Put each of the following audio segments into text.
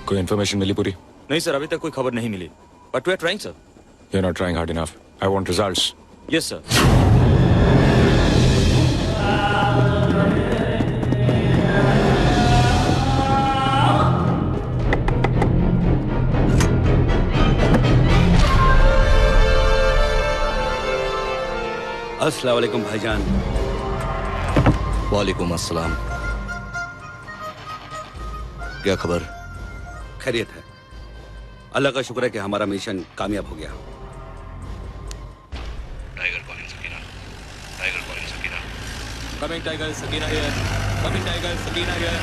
कोई इन्फॉर्मेशन मिली पूरी? नहीं सर, अभी तक कोई खबर नहीं मिली, but we are trying sir. You are not trying hard enough. I want results. Yes sir. अस्सलाम वालेकुम भाईजान। वालेकुम अस्सलाम। क्या खबर? खैरियत है, अल्लाह का शुक्र है कि हमारा मिशन कामयाब हो गया। Tiger calling Sakina, tiger calling Sakina. Coming tiger Sakina here, coming tiger Sakina here.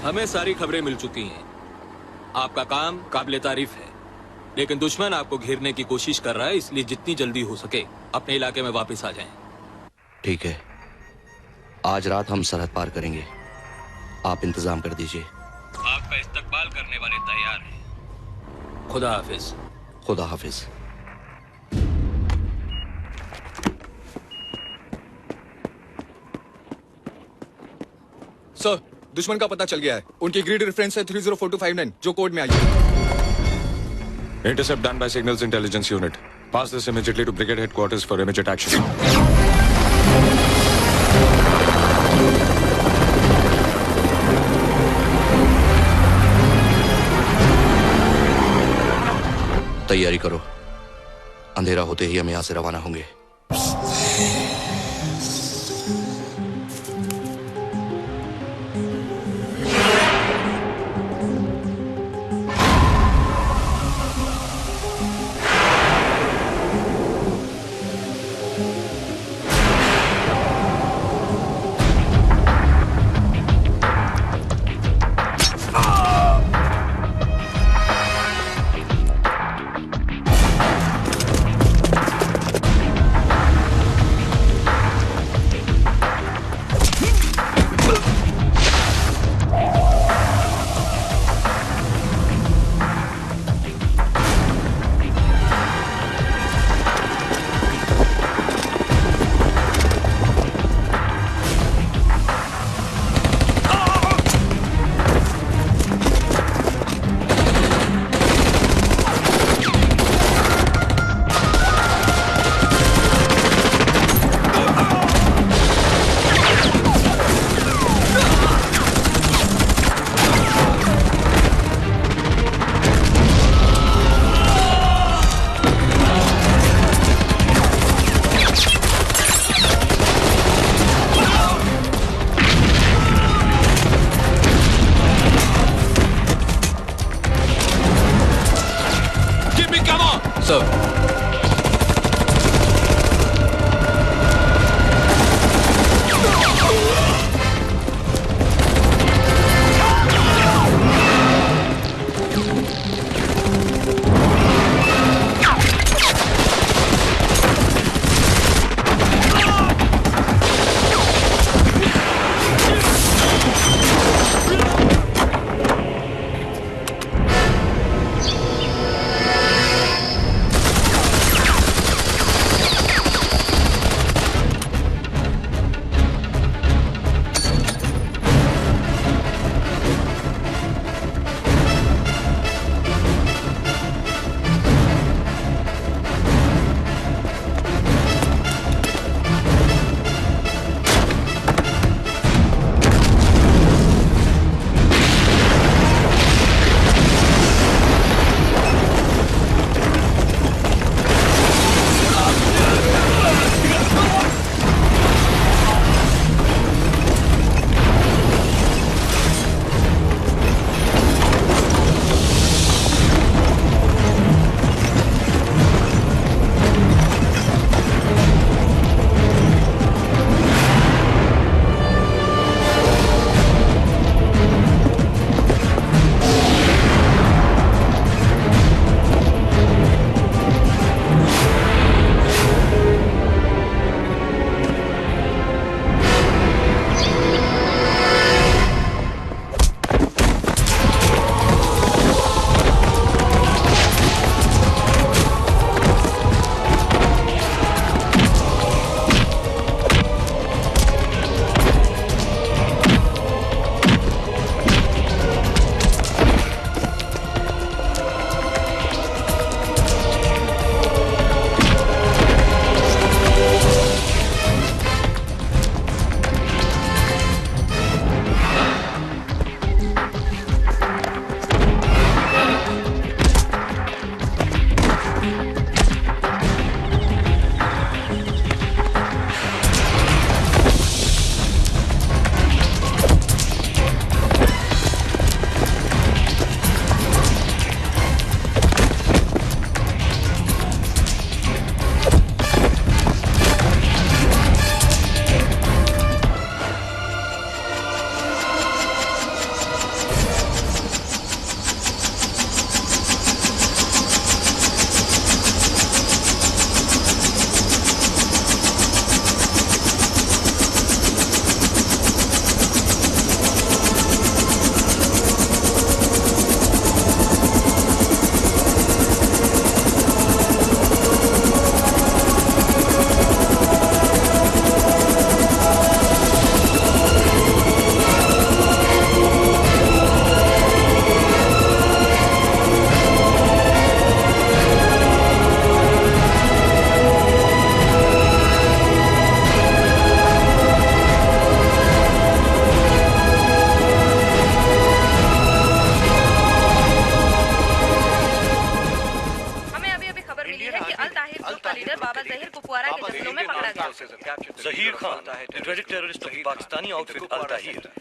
हमें सारी खबरें मिल चुकी हैं। आपका काम काबिले तारीफ है, लेकिन दुश्मन आपको घेरने की कोशिश कर रहा है, इसलिए जितनी जल्दी हो सके अपने इलाके में वापस आ जाएं। ठीक है, आज रात हम सरहद पार करेंगे, आप इंतजाम कर दीजिए। आपका इस्तकबाल करने वाले तैयार हैं। खुदा हाफिज। खुदा हाफिज। सर, दुश्मन का पता चल गया है। उनकी ग्रिड रेफरेंस है 304259 जो कोड में आई है। Intercept done by Signals Intelligence Unit. Pass this immediately to Brigade Headquarters for immediate action. तैयारी करो, अंधेरा होते ही हम यहां से रवाना होंगे।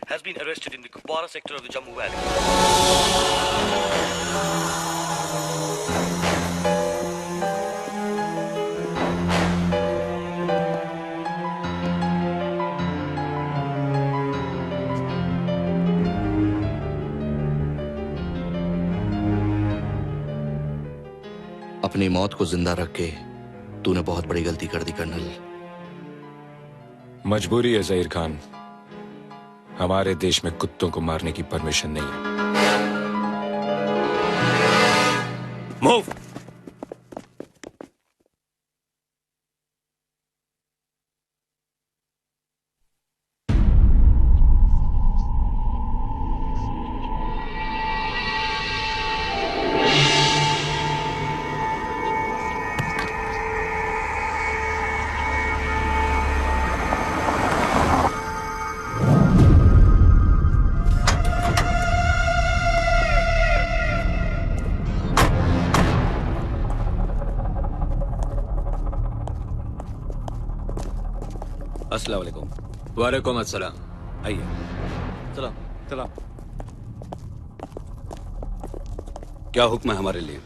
has been arrested in the Kupwara sector of the Jammu Valley. अपनी मौत को जिंदा रख के तूने बहुत बड़ी गलती कर दी कर्नल। मजबूरी है जहीर खान, हमारे देश में कुत्तों को मारने की परमिशन नहीं है। मूव। अस्सलाम वालेकुम। वालेकुम अस्सलाम। आइए। चलो चला। क्या हुक्म है हमारे लिए?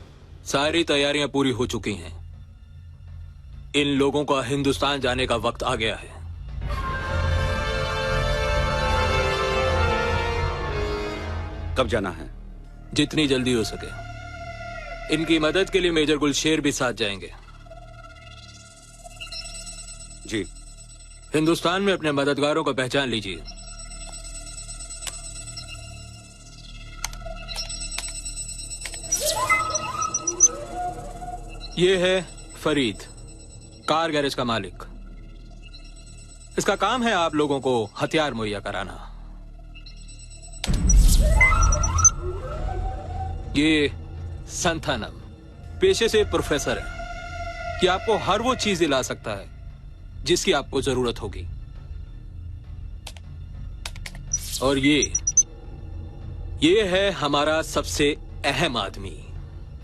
सारी तैयारियां पूरी हो चुकी हैं। इन लोगों का हिंदुस्तान जाने का वक्त आ गया है। कब जाना है? जितनी जल्दी हो सके। इनकी मदद के लिए मेजर गुलशेर भी साथ जाएंगे। जी। हिंदुस्तान में अपने मददगारों को पहचान लीजिए। ये है फरीद, कार गैरेज का मालिक। इसका काम है आप लोगों को हथियार मुहैया कराना। ये संथानम पेशे से प्रोफेसर है कि आपको हर वो चीज दिला सकता है जिसकी आपको जरूरत होगी। और ये है हमारा सबसे अहम आदमी।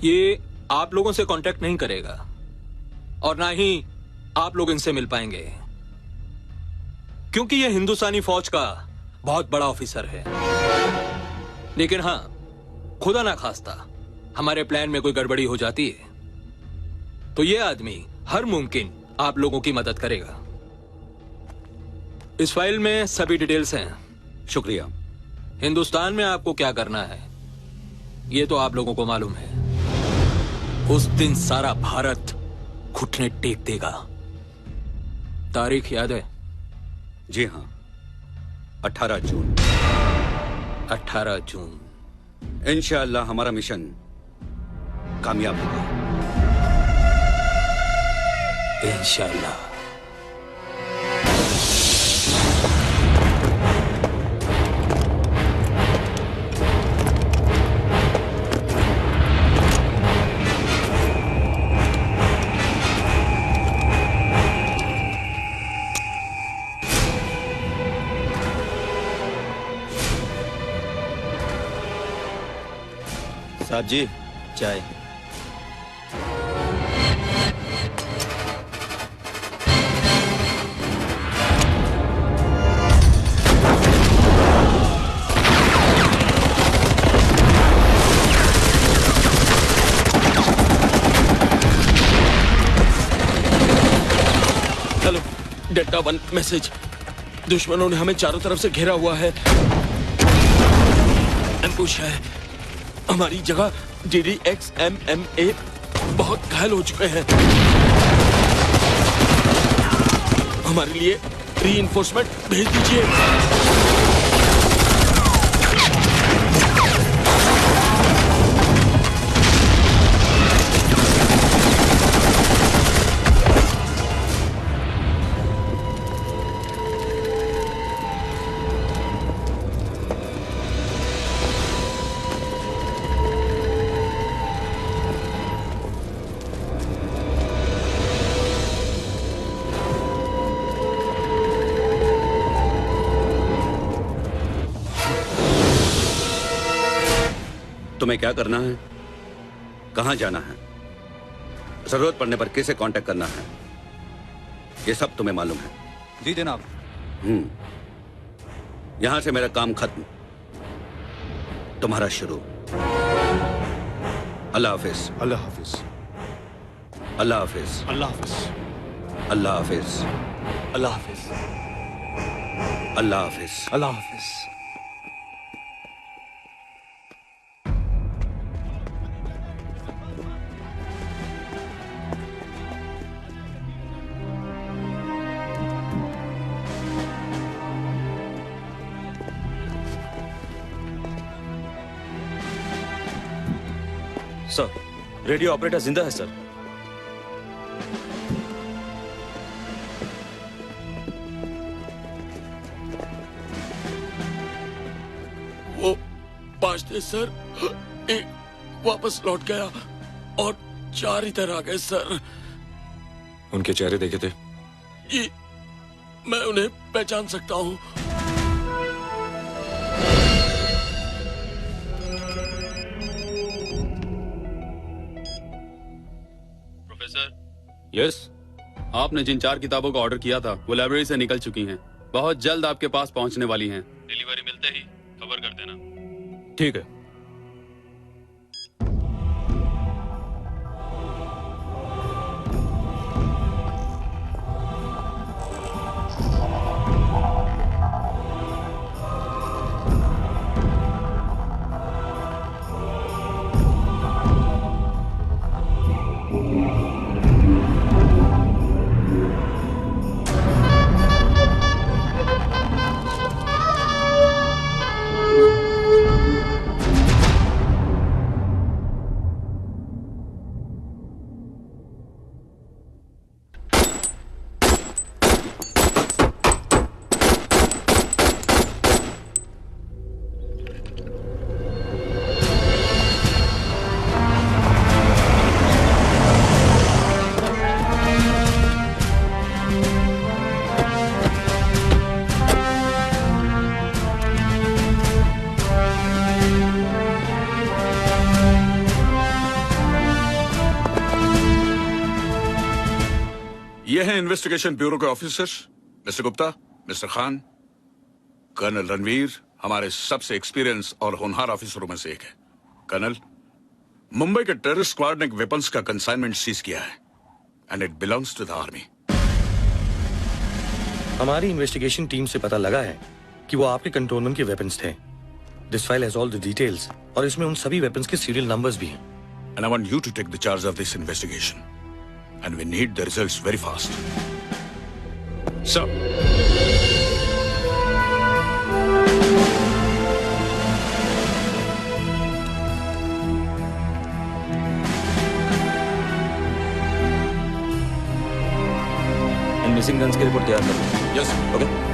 ये आप लोगों से कांटेक्ट नहीं करेगा और ना ही आप लोग इनसे मिल पाएंगे, क्योंकि ये हिंदुस्तानी फौज का बहुत बड़ा ऑफिसर है। लेकिन हां, खुदा ना खास्ता हमारे प्लान में कोई गड़बड़ी हो जाती है तो ये आदमी हर मुमकिन आप लोगों की मदद करेगा। इस फाइल में सभी डिटेल्स हैं। शुक्रिया। हिंदुस्तान में आपको क्या करना है ये तो आप लोगों को मालूम है। उस दिन सारा भारत घुटने टेक देगा। तारीख याद है? जी हाँ, 18 जून। 18 जून। इंशाअल्लाह हमारा मिशन कामयाब होगा। इंशाअल्लाह। साहब जी, चाय। Hello, delta 1 message. दुश्मनों ने हमें चारों तरफ से घेरा हुआ है। एम्बुश है। हमारी जगह DDXMMA बहुत घायल हो चुके हैं। हमारे लिए रीइंफोर्समेंट भेज दीजिए। तुम्हें क्या करना है, कहां जाना है, जरूरत पड़ने पर किसे कांटेक्ट करना है, ये सब तुम्हें मालूम है। जी जनाब। यहां से मेरा काम खत्म, तुम्हारा शुरू। अल्लाह हाफिज। अल्लाह हाफिज। अल्लाह हाफिज। अल्लाह हाफिज। अल्लाह हाफिज। अल्लाह हाफिज। अल्लाह हाफिज। अल्लाह हाफिज। सर, रेडियो ऑपरेटर जिंदा है सर। वो 5 थे सर, एक वापस लौट गया और 4 इधर आ गए सर। उनके चेहरे देखे थे? जी, मैं उन्हें पहचान सकता हूँ। Professor, yes. आपने जिन 4 किताबों का ऑर्डर किया था वो लाइब्रेरी से निकल चुकी हैं। बहुत जल्द आपके पास पहुंचने वाली हैं। डिलीवरी मिलते ही खबर कर देना। ठीक है। ये हैं इन्वेस्टिगेशन ब्यूरो के officers, mister Gupta, mister Khan. Colonel Ranveer हमारे सबसे एक्सपीरियंस और होनहार ऑफिसरों में से एक है। कर्नल, मुंबई के टेररिस्ट स्क्वाड ने एक वेपन्स का कंसाइनमेंट सीज किया है and it belongs to the army. हमारी इन्वेस्टिगेशन टीम से पता लगा है कि वो आपके कंट्रोल के वेपन्स थे। This file has all the details और इसमें उन सभी वेपन्स के सीरियल नंबर्स भी हैं। And I want you to take the charge of this investigation and we need the results very fast. Sir, इन मिसिंग गन्स की रिपोर्ट तैयार करो। यस। ओके।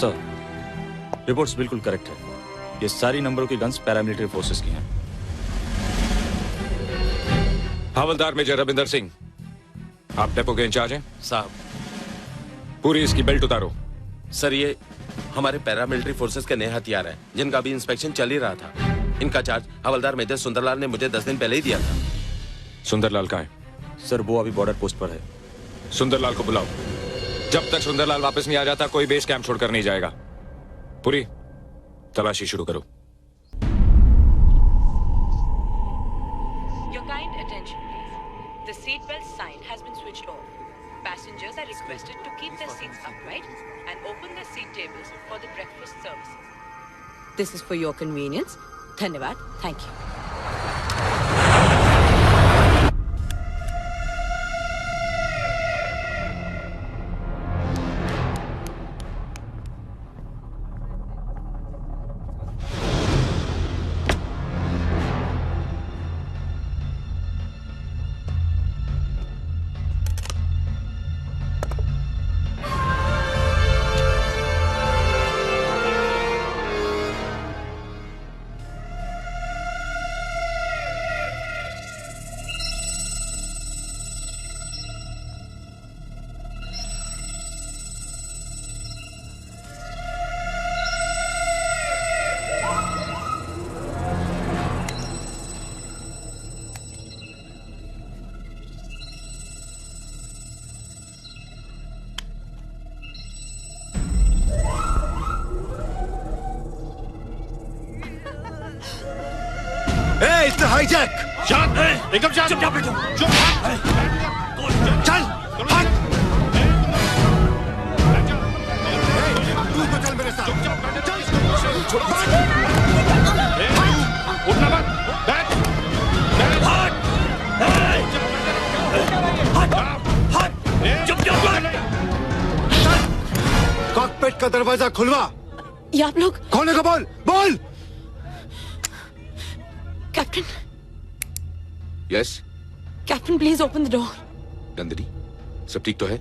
सर, रिपोर्ट्स बिल्कुल करेक्ट है। ये सारी नंबरों की गन्स पैरामिलिट्री फोर्सेस की हैं। हवलदार मेजर रविंदर सिंह, आप डेपो के इंचार्ज हैं? साहब, पूरी इसकी बेल्ट उतारो। सर ये हमारे पैरामिलिट्री फोर्सेस के नए हथियार हैं जिनका अभी इंस्पेक्शन चल ही रहा था। इनका चार्ज हवलदार मेजर सुंदरलाल ने मुझे 10 दिन पहले ही दिया था। सुंदरलाल कहाँ है? सर, वो अभी बॉर्डर पोस्ट पर है। सुंदरलाल को बुलाओ। जब तक सुंदरलाल वापस नहीं आ जाता कोई बेस कैंप छोड़कर नहीं जाएगा। पूरी तलाशी शुरू करो। Your kind attention, please. The seatbelt sign has been switched off. Passengers are requested to keep their seats upright and open their seat tables for the breakfast services. This is for your convenience. Dhanyavad. Thank you. The hijack. शांत है, एकदम शांत। चुप बेटा, चुप। चल भाग। तू तो चल मेरे साथ। उठना मत, बैठ। हट, चुप। कॉकपिट का दरवाजा खुलवा। ये आप लोग? खोलने को बोल, बोल। Captain, yes captain please open the door. Nandini, सब ठीक तो है?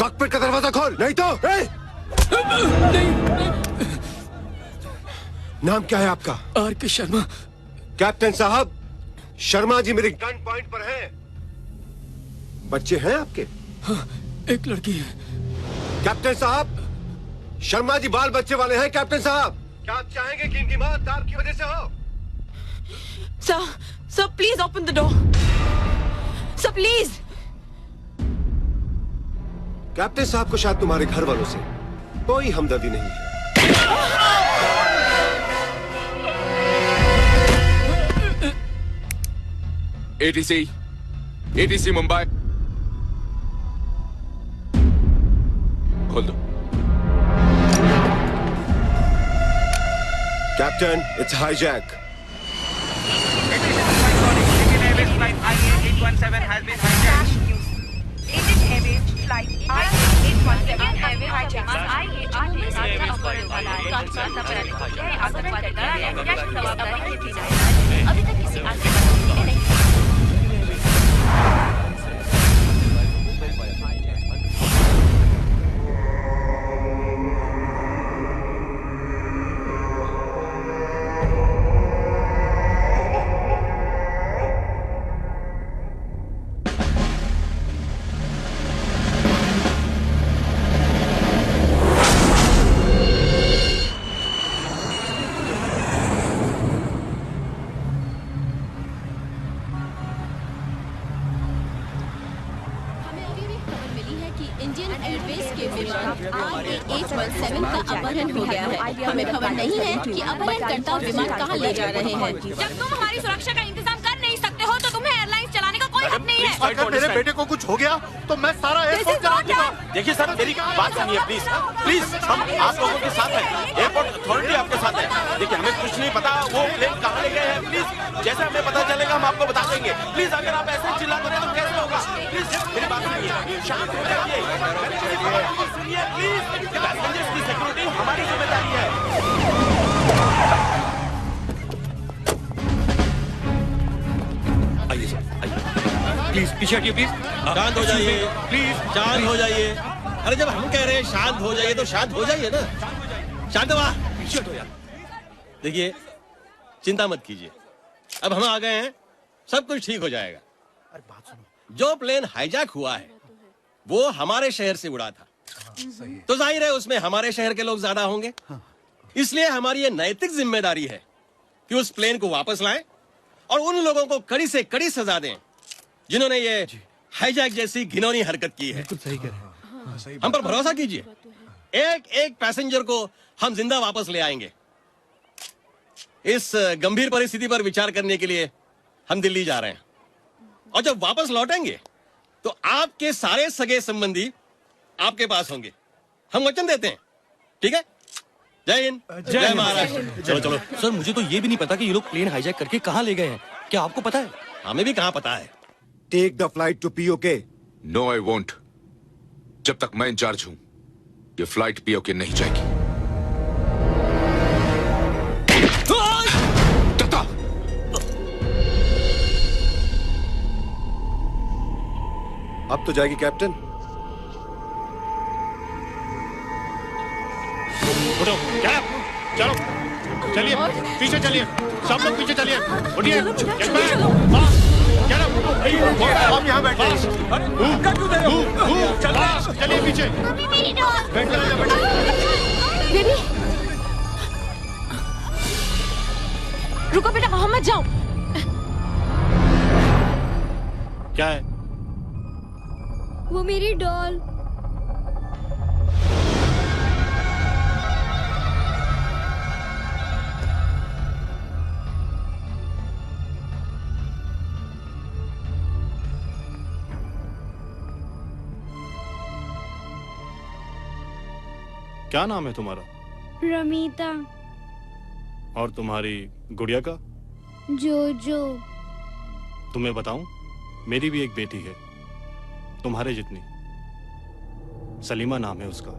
कॉकपिट का दरवाजा खोल, नहीं तो। नाम क्या है आपका? आर.के. शर्मा। कैप्टन साहब, शर्मा जी मेरे गन पॉइंट पर हैं। बच्चे हैं आपके? हाँ, एक लड़की है। कैप्टन साहब, शर्मा जी बाल बच्चे वाले हैं। कैप्टन साहब, क्या आप चाहेंगे कि इनकी मौत आपकी वजह से हो? Sir please open the door. Sir please. Captain साहब को शायद तुम्हारे घर वालों से कोई हमदर्दी नहीं है। एटीसी मुंबई, खोल दो। Captain, it's hijack. Flight IA-817 has been hijacked. Indian Airways Flight IA-817 has been hijacked. अभी तक किसी आतंकवादी ने नहीं। हमें खबर नहीं है कि अपहरणकर्ता विमान कहाँ ले जा रहे हैं। जब तुम हमारी सुरक्षा का इंतजाम कर नहीं सकते हो तो तुम्हें एयरलाइंस चलाने का कोई हक नहीं है। अगर मेरे बेटे को कुछ हो गया तो मैं सारा एयरपोर्ट चला दूंगा। देखिए सर, मेरी बात सुनिए प्लीज प्लीज। हम आप लोगों के साथ हैं, एयरपोर्ट अथॉरिटी आपके साथ है। देखिए हमें कुछ नहीं पता वो प्लेन कहाँ ले गए हैं। प्लीज जैसे हमें पता चलेगा हम आपको बता देंगे। प्लीज अगर आप ऐसे चिल्लाते रहे तो कैसे होगा? प्लीज मेरी बात सुनिए, शांत हो जाइए। सुनिए प्लीज, पैसेंजर्स की सिक्योरिटी हमारी जिम्मेदारी है। आइए सर, आइए। प्लीज पीछे हटिए प्लीज। शांत हो जाइए प्लीज, शांत हो जाइए। अरे जब हम कह रहे हैं शांत हो जाइए तो शांत हो जाइए ना। शांत हुआ। पीछे हटो यार। देखिए चिंता मत कीजिए, अब हम आ गए हैं, सब कुछ ठीक हो जाएगा। अरे बात सुनो, जो प्लेन हाईजैक हुआ है वो हमारे शहर से उड़ा था, तो जाहिर है उसमें हमारे शहर के लोग ज्यादा होंगे। इसलिए हमारी ये नैतिक जिम्मेदारी है कि उस प्लेन को वापस लाएं और उन लोगों को कड़ी से कड़ी सजा दें जिन्होंने ये हाईजैक जैसी घिनौनी हरकत की है। बिल्कुल सही कह रहे हैं। हम पर भरोसा कीजिए, एक एक पैसेंजर को हम जिंदा वापस ले आएंगे। इस गंभीर परिस्थिति पर विचार करने के लिए हम दिल्ली जा रहे हैं और जब वापस लौटेंगे तो आपके सारे सगे संबंधी आपके पास होंगे, हम वचन देते हैं। ठीक है? जय हिंद, जय महाराष्ट्र। चलो चलो सर, मुझे तो ये भी नहीं पता कि ये लोग प्लेन हाईजैक करके कहाँ ले गए हैं। क्या आपको पता है? हमें भी कहाँ पता है। Take the flight to PoK. No I won't. जब तक मैं इंचार्ज हूं ये फ्लाइट पीओके नहीं जाएगी। अब तो जाएगी कैप्टन। उठो, चलो चलिए, पीछे चलिए, सब लोग पीछे चलिए। उठिए, आप यहाँ बैठे। चलिए पीछे। बेबी रुको बेटा, वहां मत जाओ। क्या है? वो मेरी डॉल। क्या नाम है तुम्हारा? रमीता। और तुम्हारी गुड़िया का? जोजो। तुम्हें बताऊं, मेरी भी एक बेटी है, तुम्हारे जितनी। सलीमा नाम है उसका।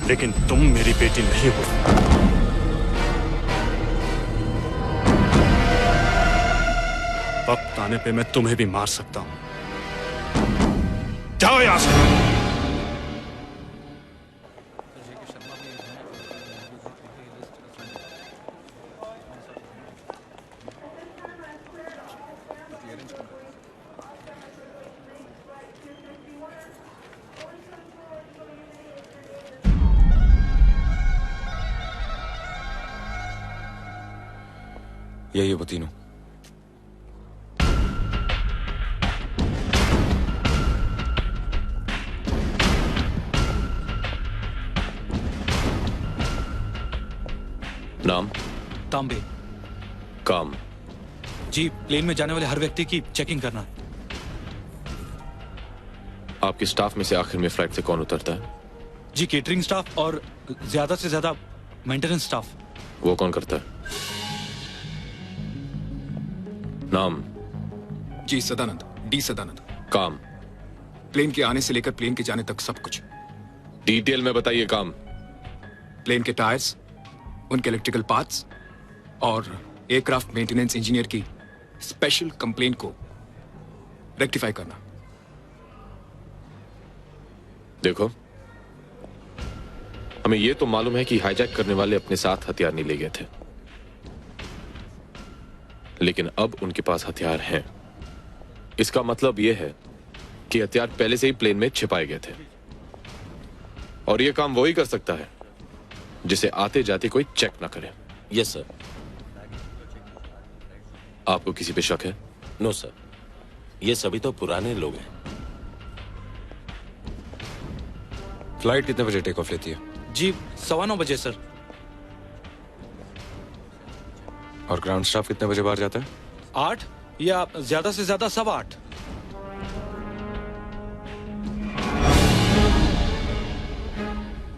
लेकिन तुम मेरी बेटी नहीं हो। वक्त आने पे मैं तुम्हें भी मार सकता हूं। जाओ यहां से। यही है वो तीनों। नाम? तांबे। काम? जी, प्लेन में जाने वाले हर व्यक्ति की चेकिंग करना। आपके स्टाफ में से आखिर में फ्लाइट से कौन उतरता है? जी, केटरिंग स्टाफ और ज्यादा से ज्यादा मेंटेनेंस स्टाफ। वो कौन करता है? नाम? जी सदानंद, डी सदानंद। काम? प्लेन के आने से लेकर प्लेन के जाने तक सब कुछ। डिटेल में बताइए। काम? प्लेन के टायर्स, उनके इलेक्ट्रिकल पार्ट्स और एयरक्राफ्ट मेंटेनेंस इंजीनियर की स्पेशल कंप्लेंट को रेक्टिफाई करना। देखो, हमें यह तो मालूम है कि हाईजैक करने वाले अपने साथ हथियार नहीं ले गए थे, लेकिन अब उनके पास हथियार हैं। इसका मतलब यह है कि हथियार पहले से ही प्लेन में छिपाए गए थे, और यह काम वही कर सकता है जिसे आते जाते कोई चेक ना करे। Yes sir. आपको किसी पे शक है? नो सर, ये सभी तो पुराने लोग हैं। फ्लाइट कितने बजे टेक ऑफ लेती है? जी, 9:15 बजे सर। और ग्राउंड स्टाफ कितने बजे बाहर जाता है? 8 या ज्यादा से ज्यादा 8:15।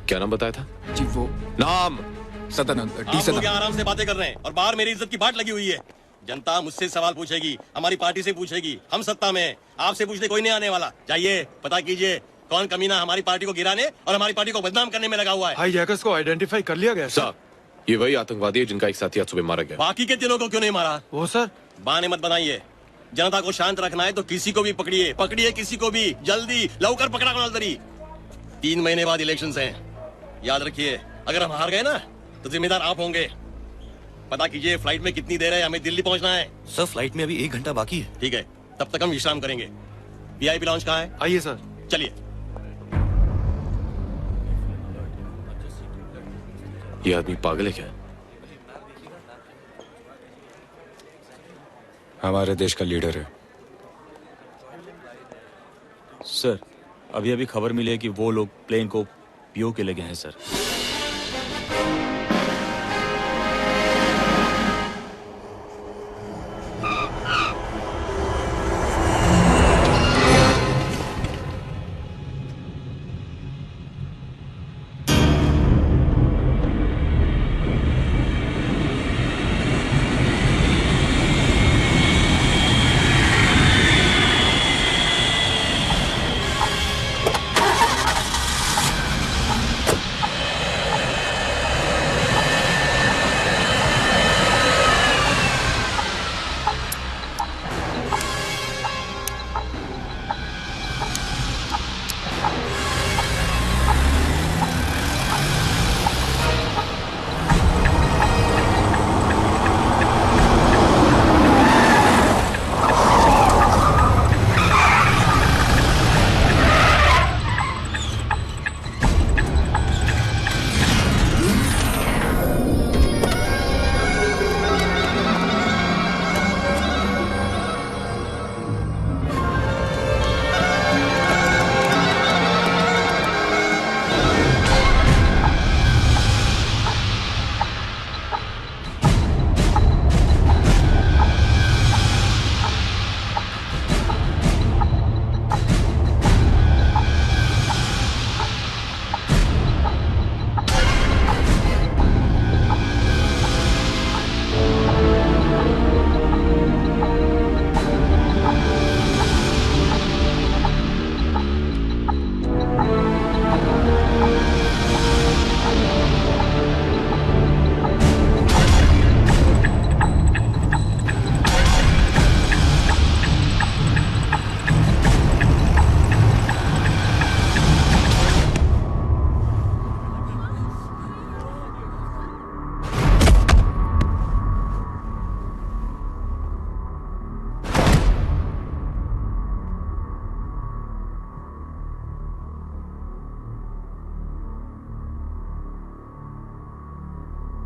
क्या नाम बताया था? जी वो नाम? सदानंद, डी आप लोग सदानंद। आराम से बातें कर रहे हैं और बाहर मेरी इज्जत की बाट लगी हुई है। जनता मुझसे सवाल पूछेगी, हमारी पार्टी से पूछेगी, हम सत्ता में हैं। आपसे पूछने कोई नहीं आने वाला। जाइए, पता कीजिए कौन कमीना हमारी पार्टी को गिराने और हमारी पार्टी को बदनाम करने में लगा हुआ है। हाईजैकर्स को आइडेंटिफाई कर लिया गया सर। ये वही आतंकवादी है जिनका एक साथी आज सुबह मारा गया। बाकी के तीनों को क्यों नहीं मारा? वो सर, बहाने मत बनाइए। जनता को शांत रखना है तो किसी को भी पकड़िए, पकड़िए किसी को भी, जल्दी लवकर पकड़ा कोणालतरी। 3 महीने बाद इलेक्शंस हैं, याद रखिए। अगर हम हार गए ना तो जिम्मेदार आप होंगे। पता कीजिए फ्लाइट में कितनी देर है, हमें दिल्ली पहुंचना है। सर, फ्लाइट में अभी 1 घंटा बाकी है। ठीक है, तब तक हम विश्राम करेंगे। वीआईपी लॉन्च कहाँ है? आइए सर। चलिए। ये आदमी पागल है क्या? हमारे देश का लीडर है। सर, अभी अभी खबर मिली है कि वो लोग प्लेन को पीओ के ले गए हैं सर।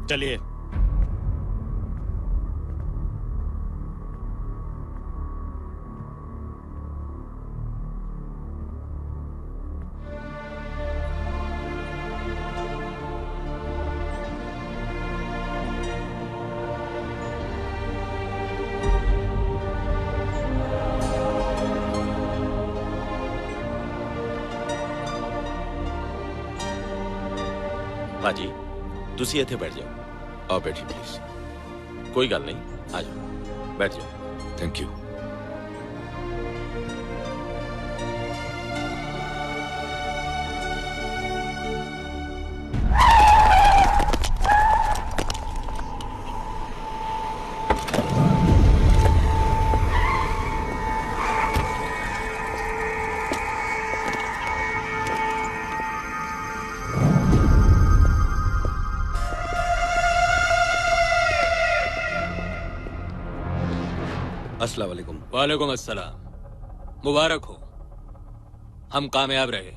चलिए। भाजी तुसी इत्थे बैठ जाओ। आओ बैठिए प्लीज। कोई गल नहीं, आ जाओ बैठ जाओ। Thank you. अस्सलाम वालेकुम। वालेकुम अस्सलाम। मुबारक हो, हम कामयाब रहे।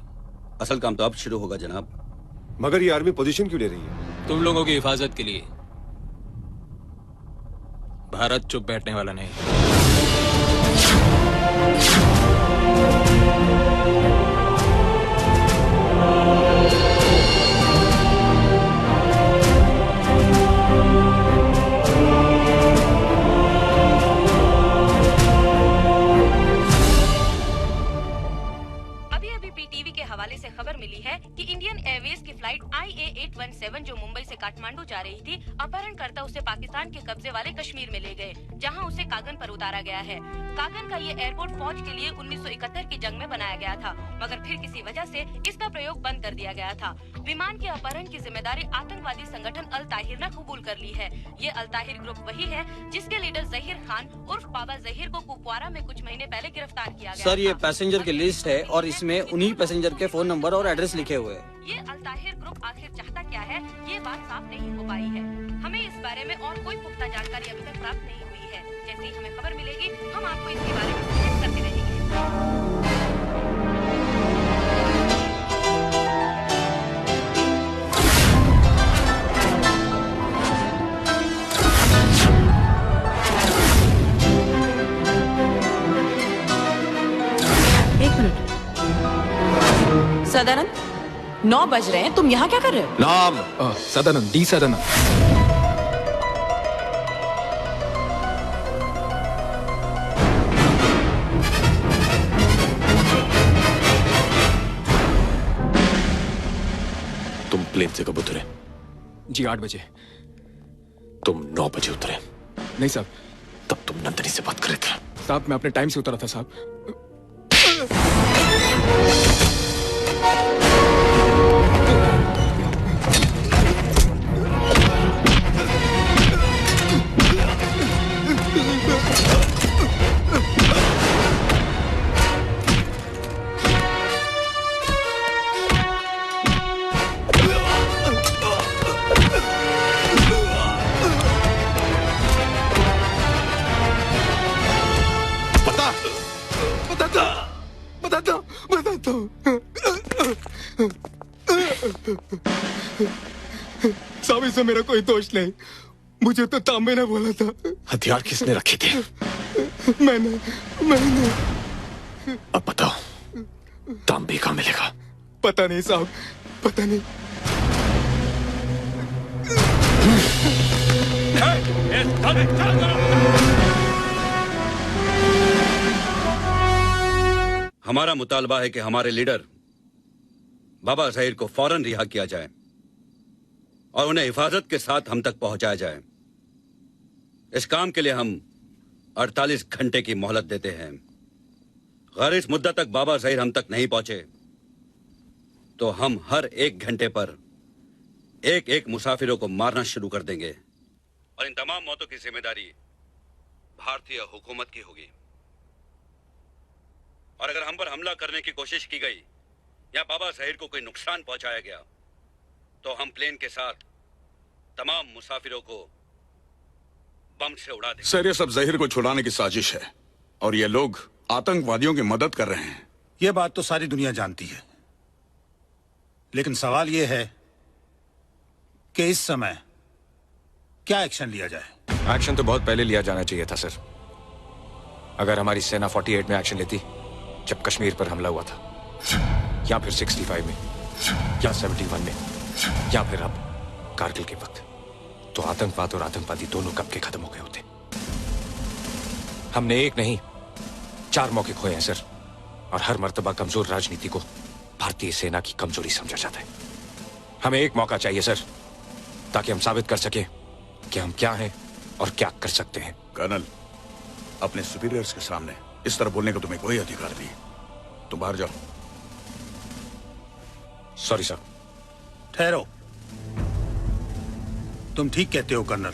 असल काम तो अब शुरू होगा जनाब। मगर ये आर्मी पोजीशन क्यों ले रही है? तुम लोगों की हिफाजत के लिए। भारत चुप बैठने वाला नहीं। खबर मिली है कि इंडियन एयरवेज की फ्लाइट IA-817 जो मुंबई से काठमांडू जा रही थी, अपहरणकर्ता उसे पाकिस्तान के कब्जे वाले कश्मीर में ले गए, जहां उसे कागन पर उतारा गया है। कागन का ये एयरपोर्ट फौज के लिए 1971 की जंग में बनाया गया था, मगर फिर किसी वजह से इसका प्रयोग बंद कर दिया गया था। विमान के अपहरण की जिम्मेदारी आतंकवादी संगठन अल ताहिर ने कबूल कर ली है। ये अल ताहिर ग्रुप वही है जिसके लीडर जहीर खान उर्फ बाबा जहीर को कुपवारा में कुछ महीने पहले गिरफ्तार किया गया। सर, ये पैसेंजर की लिस्ट है और इसमें उन्हीं पैसेंजर के फोन नंबर और एड्रेस लिखे हुए हैं। ये अल ताहिर ग्रुप आखिर चाहता क्या है, ये बात साफ नहीं हो पाई है। हमें इस बारे में और कोई पुख्ता जानकारी अभी तक प्राप्त नहीं हुई है। जैसे ही हमें खबर मिलेगी, हम आपको इसके बारे में सूचित करते रहेंगे। सदानंद, 9 बज रहे हैं, तुम यहाँ क्या कर रहे हो? नाम सदानंद, डी सदानंद। तुम प्लेन से कब उतरे? जी 8 बजे। तुम 9 बजे उतरे? नहीं साहब। तब तुम नंदनी से बात कर रहे थे? साहब मैं अपने टाइम से उतरा था साहब। साहब इसमें मेरा कोई दोष नहीं, मुझे तो तांबे ने बोला था। हथियार किसने रखे थे? मैंने। अब बताओ, तांबे कहाँ मिलेगा? पता नहीं साहब, पता नहीं। हमारा मुतालबा है कि हमारे लीडर बाबा जहीर को फौरन रिहा किया जाए और उन्हें हिफाजत के साथ हम तक पहुंचाया जाए। इस काम के लिए हम 48 घंटे की मोहलत देते हैं। अगर इस मुद्दत तक बाबा जहीर हम तक नहीं पहुंचे तो हम हर 1 घंटे पर एक एक मुसाफिरों को मारना शुरू कर देंगे और इन तमाम मौतों की जिम्मेदारी भारतीय हुकूमत की होगी। और अगर हम पर हमला करने की कोशिश की गई या बाबा जहीर को कोई नुकसान पहुंचाया गया तो हम प्लेन के साथ तमाम मुसाफिरों को बम से उड़ा देंगे। सर, ये सब जहीर को छुड़ाने की साजिश है और ये लोग आतंकवादियों की मदद कर रहे हैं। ये बात तो सारी दुनिया जानती है, लेकिन सवाल ये है कि इस समय क्या एक्शन लिया जाए? एक्शन तो बहुत पहले लिया जाना चाहिए था सर। अगर हमारी सेना 48 में एक्शन लेती, जब कश्मीर पर हमला हुआ था, या फिर 65 में, या 71 में, या फिर अब कारगिल के वक्त, तो आतंकवाद और आतंकवादी दोनों कब के खत्म हो गए होते। हमने एक नहीं 4 मौके खोए हैं सर, और हर मर्तबा कमजोर राजनीति को भारतीय सेना की कमजोरी समझा जाता है। हमें एक मौका चाहिए सर, ताकि हम साबित कर सके कि हम क्या हैं और क्या कर सकते हैं। कर्नल, अपने सुपीरियर्स के सामने इस तरह बोलने का तुम्हें कोई अधिकार नहीं। तुम बाहर जाओ। Sorry sir. ठहरो। तुम ठीक कहते हो कर्नल।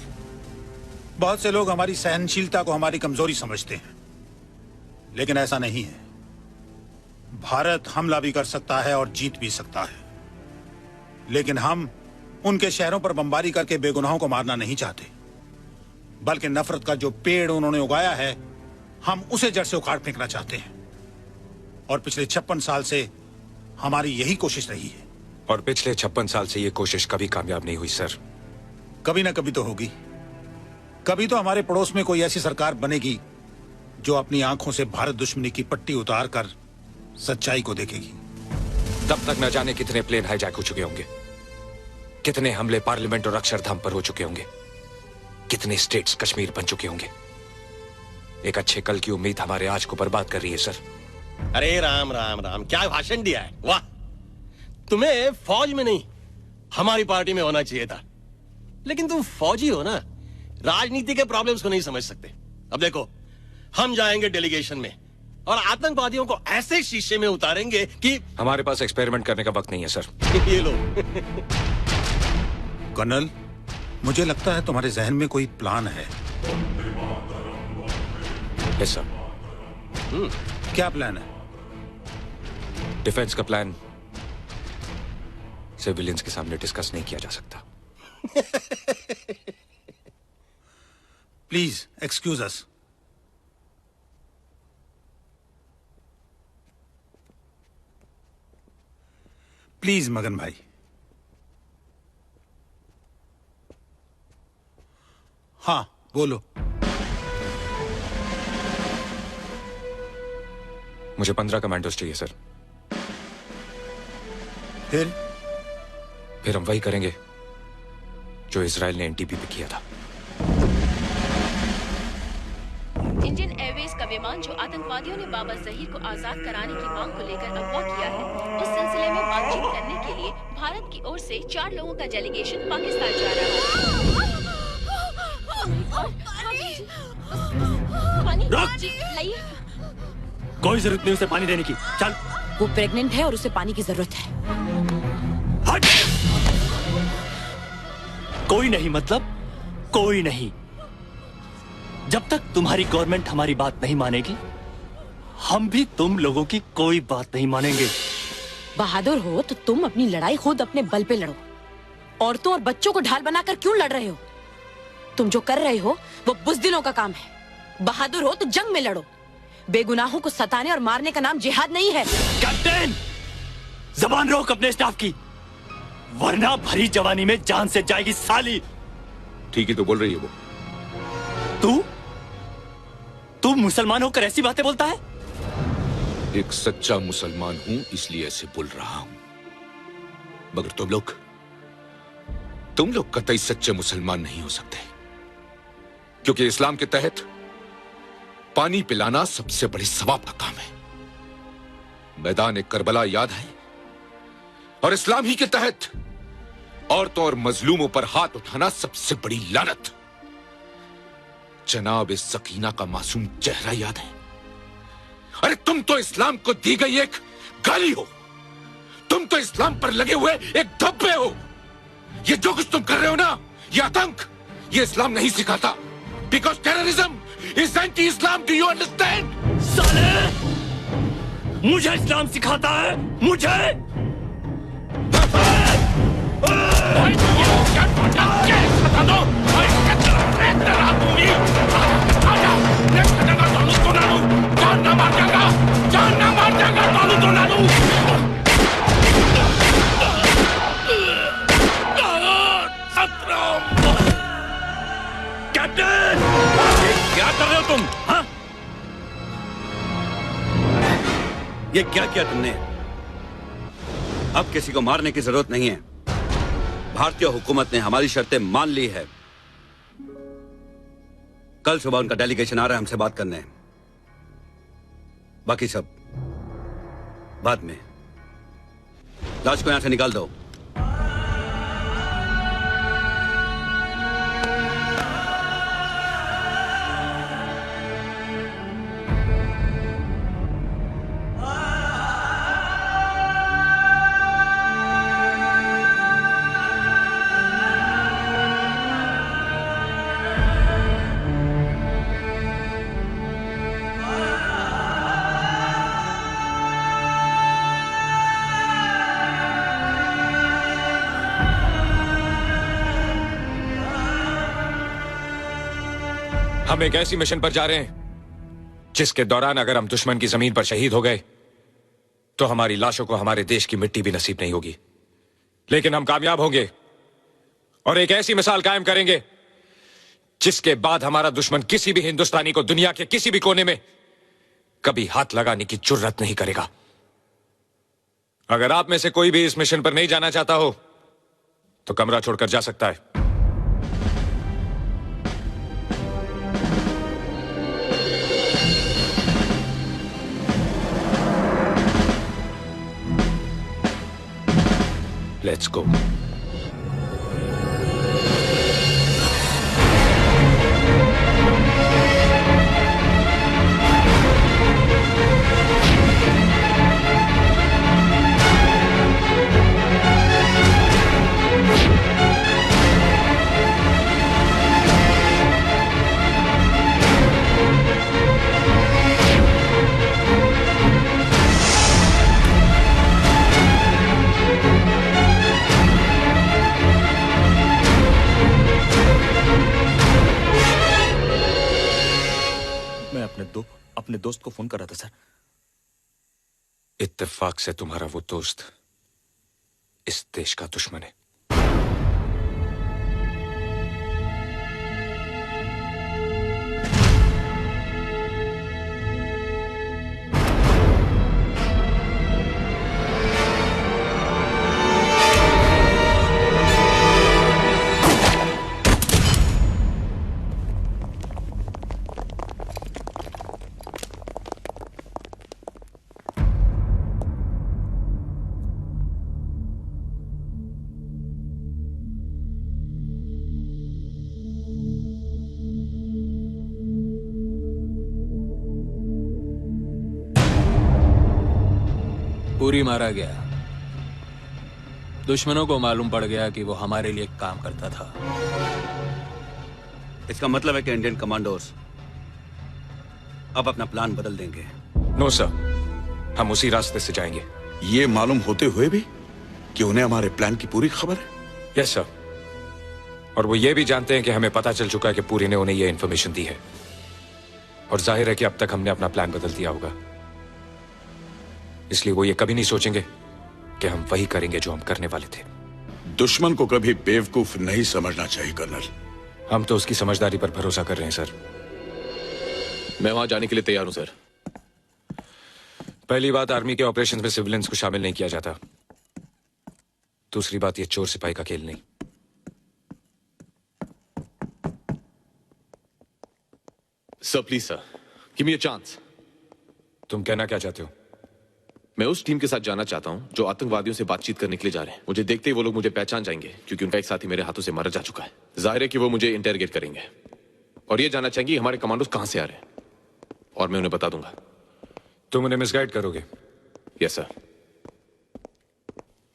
बहुत से लोग हमारी सहनशीलता को हमारी कमजोरी समझते हैं, लेकिन ऐसा नहीं है। भारत हमला भी कर सकता है और जीत भी सकता है, लेकिन हम उनके शहरों पर बमबारी करके बेगुनाहों को मारना नहीं चाहते, बल्कि नफरत का जो पेड़ उन्होंने उगाया है, हम उसे जड़ से उखाड़ फेंकना चाहते हैं। और पिछले 56 साल से हमारी यही कोशिश रही है। और पिछले 56 साल से ये कोशिश कभी कामयाब नहीं हुई सर। कभी ना कभी तो होगी। कभी तो हमारे पड़ोस में कोई ऐसी सरकार बनेगी जो अपनी आंखों से भारत दुश्मनी की पट्टी उतार कर सच्चाई को देखेगी। तब तक न जाने कितने प्लेन हाईजैक हो चुके होंगे, कितने हमले पार्लियामेंट और अक्षरधाम पर हो चुके होंगे, कितने स्टेट्स कश्मीर बन चुके होंगे। एक अच्छे कल की उम्मीद हमारे आज को बर्बाद कर रही है सर। अरे राम राम राम, क्या भाषण दिया है। वाह, तुम्हें फौज में नहीं हमारी पार्टी में होना चाहिए था, लेकिन तुम फौजी हो ना, राजनीति के प्रॉब्लम्स को नहीं समझ सकते। अब देखो, हम जाएंगे डेलीगेशन में और आतंकवादियों को ऐसे शीशे में उतारेंगे कि हमारे पास एक्सपेरिमेंट करने का वक्त नहीं है सर। ये लो। कर्नल, मुझे लगता है तुम्हारे जहन में कोई प्लान है। Yes sir. क्या प्लान है? डिफेंस का प्लान सिविलियंस के सामने डिस्कस नहीं किया जा सकता। Please excuse us. प्लीज मगन भाई। हाँ बोलो। मुझे 15 कमांडोज चाहिए सर। फिर हम वही करेंगे जो इजराइल ने एनटीपी पे किया था। इंडियन एयरवेज का विमान जो आतंकवादियों ने बाबा जहीर को आजाद कराने की मांग को लेकर अगवा किया है, उस सिलसिले में बातचीत करने के लिए भारत की ओर से 4 लोगों का डेलीगेशन पाकिस्तान जा रहा है। कोई जरूरत नहीं उसे पानी देने की। चल। वो प्रेग्नेंट है और उसे पानी की जरूरत है। हट! कोई नहीं मतलब कोई नहीं। जब तक तुम्हारी गवर्नमेंट हमारी बात नहीं मानेगी, हम भी तुम लोगों की कोई बात नहीं मानेंगे। बहादुर हो तो तुम अपनी लड़ाई खुद अपने बल पे लड़ो। औरतों और बच्चों को ढाल बनाकर क्यों लड़ रहे हो? तुम जो कर रहे हो वो बुज़दिलों का काम है। बहादुर हो तो जंग में लड़ो। बेगुनाहों को सताने और मारने का नाम जिहाद नहीं है। कैप्टन, जबान रोक अपने स्टाफ की, वरना भरी जवानी में जान से जाएगी साली। ठीक ही तो बोल रही है वो। तू मुसलमान होकर ऐसी बातें बोलता है? एक सच्चा मुसलमान हूं इसलिए ऐसे बोल रहा हूं, मगर तुम लोग कतई सच्चे मुसलमान नहीं हो सकते, क्योंकि इस्लाम के तहत पानी पिलाना सबसे बड़ी सवाब का काम है। मैदान करबला याद है, और इस्लाम ही के तहत औरतों और मजलूमों पर हाथ उठाना सबसे बड़ी लानत। जनाब सकीना का मासूम चेहरा याद है? अरे तुम तो इस्लाम को दी गई एक गाली हो, तुम तो इस्लाम पर लगे हुए एक धब्बे हो। ये जो कुछ तुम कर रहे हो ना, ये आतंक, ये इस्लाम नहीं सिखाता। Because terrorism is anti Islam. Do you understand? साले, मुझे इस्लाम सिखाता है, मुझे। ये क्या किया तुमने? अब किसी को मारने की जरूरत नहीं है। भारतीय हुकूमत ने हमारी शर्तें मान ली है। कल सुबह उनका डेलीगेशन आ रहा है हमसे बात करने। बाकी सब बाद में। लाश को यहां से निकाल दो। हम एक ऐसी मिशन पर जा रहे हैं जिसके दौरान अगर हम दुश्मन की जमीन पर शहीद हो गए तो हमारी लाशों को हमारे देश की मिट्टी भी नसीब नहीं होगी। लेकिन हम कामयाब होंगे और एक ऐसी मिसाल कायम करेंगे जिसके बाद हमारा दुश्मन किसी भी हिंदुस्तानी को दुनिया के किसी भी कोने में कभी हाथ लगाने की जुर्रत नहीं करेगा। अगर आप में से कोई भी इस मिशन पर नहीं जाना चाहता हो तो कमरा छोड़कर जा सकता है। Let's go. अपने दोस्त को फोन कर रहा था सर। इत्तेफाक से तुम्हारा वो दोस्त इस देश का दुश्मन है। पूरी मारा गया। दुश्मनों को मालूम पड़ गया कि वो हमारे लिए काम करता था। इसका मतलब है कि इंडियन कमांडोज अब अपना प्लान बदल देंगे। नो सर, हम उसी रास्ते से जाएंगे। ये मालूम होते हुए भी कि उन्हें हमारे प्लान की पूरी खबर है? यस सर, और वो ये भी जानते हैं कि हमें पता चल चुका है कि पूरी ने उन्हें ये इन्फॉर्मेशन दी है। और जाहिर है कि अब तक हमने अपना प्लान बदल दिया होगा, इसलिए वो ये कभी नहीं सोचेंगे कि हम वही करेंगे जो हम करने वाले थे। दुश्मन को कभी बेवकूफ नहीं समझना चाहिए कर्नल। हम तो उसकी समझदारी पर भरोसा कर रहे हैं सर। मैं वहां जाने के लिए तैयार हूं सर। पहली बात, आर्मी के ऑपरेशंस में सिविलियंस को शामिल नहीं किया जाता। दूसरी बात, ये चोर सिपाही का खेल नहीं। Sir please sir, give me a chance. तुम कहना क्या चाहते हो? मैं उस टीम के साथ जाना चाहता हूं जो आतंकवादियों से बातचीत करने के लिए जा रहे हैं। मुझे देखते ही वो लोग मुझे पहचान जाएंगे क्योंकि उनका एक साथी मेरे हाथों से मारा जा चुका है। जाहिर है कि वो मुझे इंटरोगेट करेंगे और ये जानना चाहेंगे हमारे कमांडोज कहां से आ रहे हैं, और मैं उन्हें बता दूंगा। तुम उन्हें मिसगाइड करोगे? Yes sir.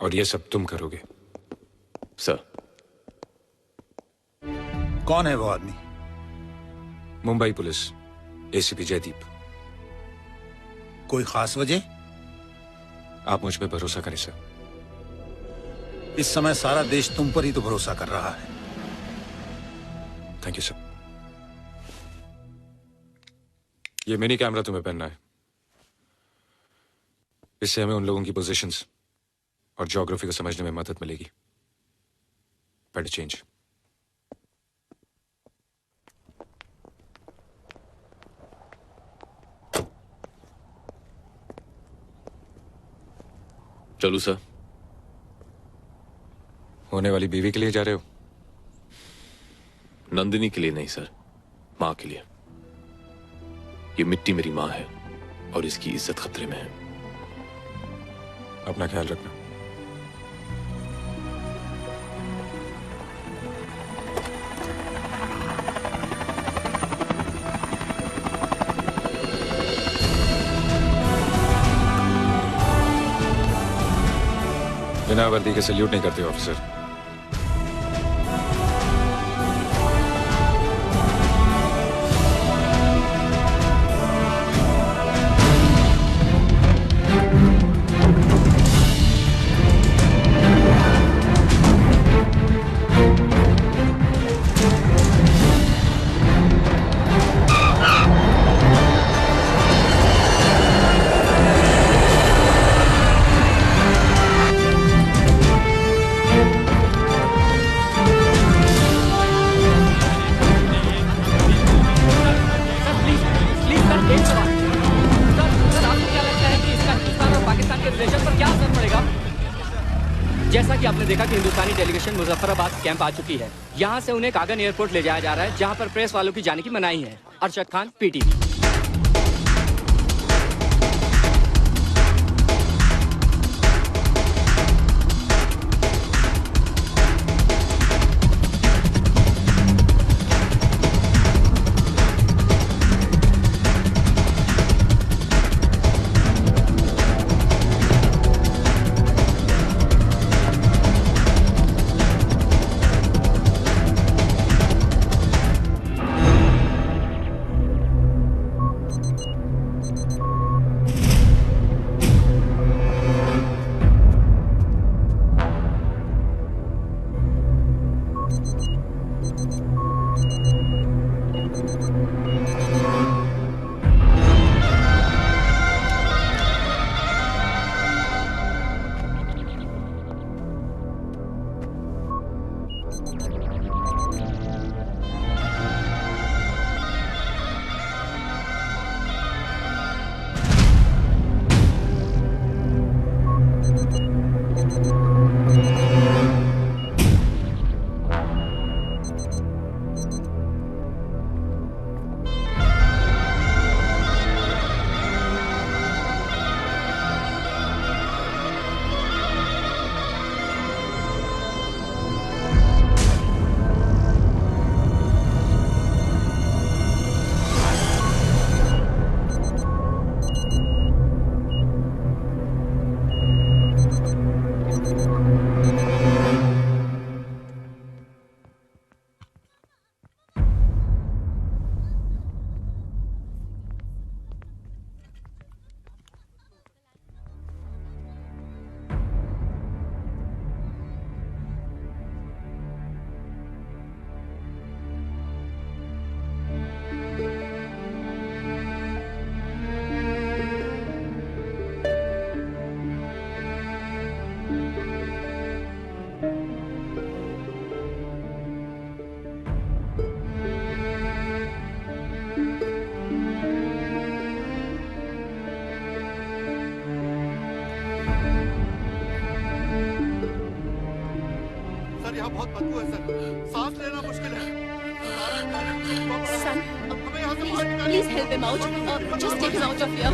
और ये सब तुम करोगे? सर। कौन है वो आदमी? Mumbai police ACP Jaydeep. कोई खास वजह? आप मुझ पे भरोसा करें सर। इस समय सारा देश तुम पर ही तो भरोसा कर रहा है। Thank you sir. ये मिनी कैमरा तुम्हें पहनना है। इससे हमें उन लोगों की पोजीशंस और ज्योग्राफी को समझने में मदद मिलेगी। Better change. चलू सर? होने वाली बीवी के लिए जा रहे हो? नंदिनी के लिए नहीं सर, मां के लिए। ये मिट्टी मेरी मां है और इसकी इज्जत खतरे में है। अपना ख्याल रखना। बिना वर्दी के सल्यूट नहीं करते ऑफिसर। जैसा कि आपने देखा कि हिंदुस्तानी डेलीगेशन मुजफ्फराबाद कैंप आ चुकी है। यहाँ से उन्हें कागन एयरपोर्ट ले जाया जा रहा है, जहाँ पर प्रेस वालों की जाने की मनाही है। अरशद खान, पीटीवी। यहाँ बहुत बदबू है सर, सांस लेना मुश्किल है। Son, please help him out. Just take him out of here.